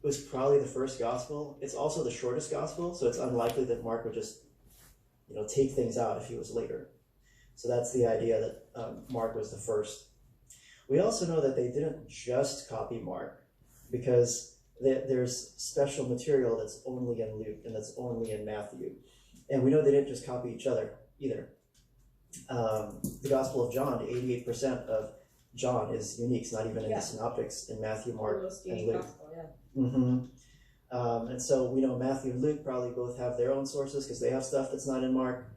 it was probably the first gospel. It's also the shortest gospel, so it's unlikely that Mark would just, take things out if he was later. So that's the idea that Mark was the first. We also know that they didn't just copy Mark, because there's special material that's only in Luke and that's only in Matthew. And we know they didn't just copy each other either. The Gospel of John, 88% of John is unique. It's not even in the synoptics in Matthew, Mark, and Luke. Gospel, and so we know Matthew and Luke probably both have their own sources because they have stuff that's not in Mark.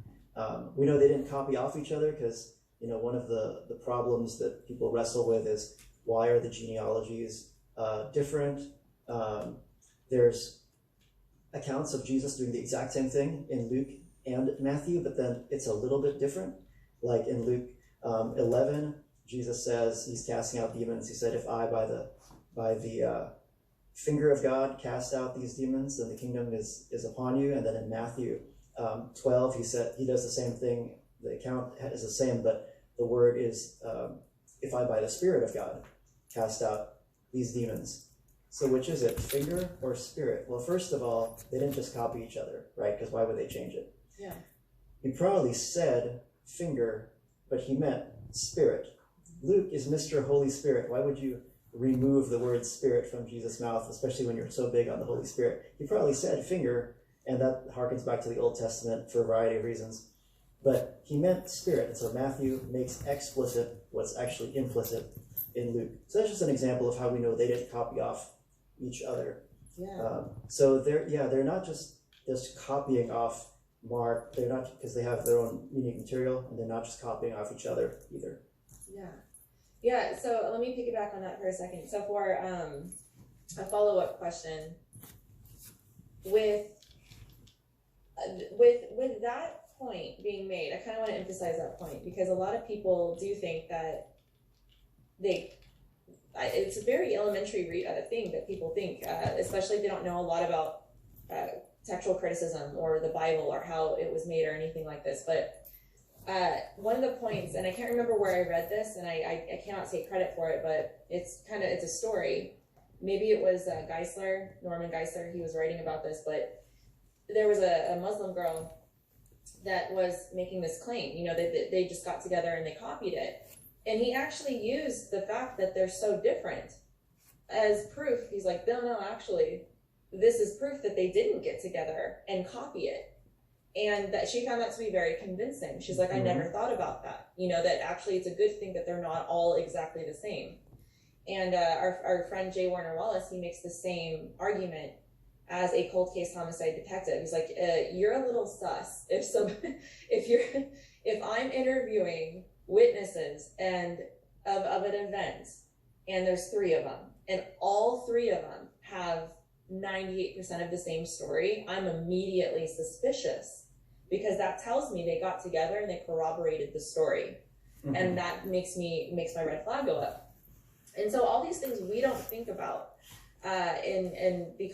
We know they didn't copy off each other because, one of the problems that people wrestle with is, why are the genealogies different? There's accounts of Jesus doing the exact same thing in Luke and Matthew, but then it's a little bit different. Like in Luke 11, Jesus says he's casting out demons. He said, if I by the finger of God cast out these demons, then the kingdom is upon you. And then in Matthew 12, he said he does the same thing. The account is the same, but the word is, if I by the Spirit of God cast out these demons. So which is it, finger or spirit? Well, first of all, they didn't just copy each other, right? Because why would they change it? Yeah. He probably said finger, but he meant spirit. Luke is Mr. Holy Spirit. Why would you remove the word spirit from Jesus' mouth, especially when you're so big on the Holy Spirit? He probably said finger, and that harkens back to the Old Testament for a variety of reasons. But he meant spirit, and so Matthew makes explicit what's actually implicit in Luke. So that's just an example of how we know they didn't copy off each other. Yeah. So they're not just copying off Mark. They're not, because they have their own unique material, and they're not just copying off each other either. Yeah. So let me piggyback on that for a second. So for a follow-up question, with that point being made, I kind of want to emphasize that point, because a lot of people do think that it's a very elementary thing that people think, especially if they don't know a lot about textual criticism or the Bible or how it was made or anything like this. But one of the points, and I can't remember where I read this, and I cannot take credit for it, but it's a story. Maybe it was Norman Geisler, he was writing about this, but there was a Muslim girl that was making this claim, they just got together and they copied it. And he actually used the fact that they're so different as proof. He's like, no, actually, this is proof that they didn't get together and copy it. And that she found that to be very convincing. She's like, I never thought about that. That actually it's a good thing that they're not all exactly the same. And our friend Jay Warner Wallace, he makes the same argument as a cold case homicide detective. He's like, you're a little sus if I'm interviewing witnesses and of an event, and there's 3 of them, and all 3 of them have 98% of the same story, I'm immediately suspicious, because that tells me they got together and they corroborated the story. And that makes my red flag go up. And so all these things we don't think about, and because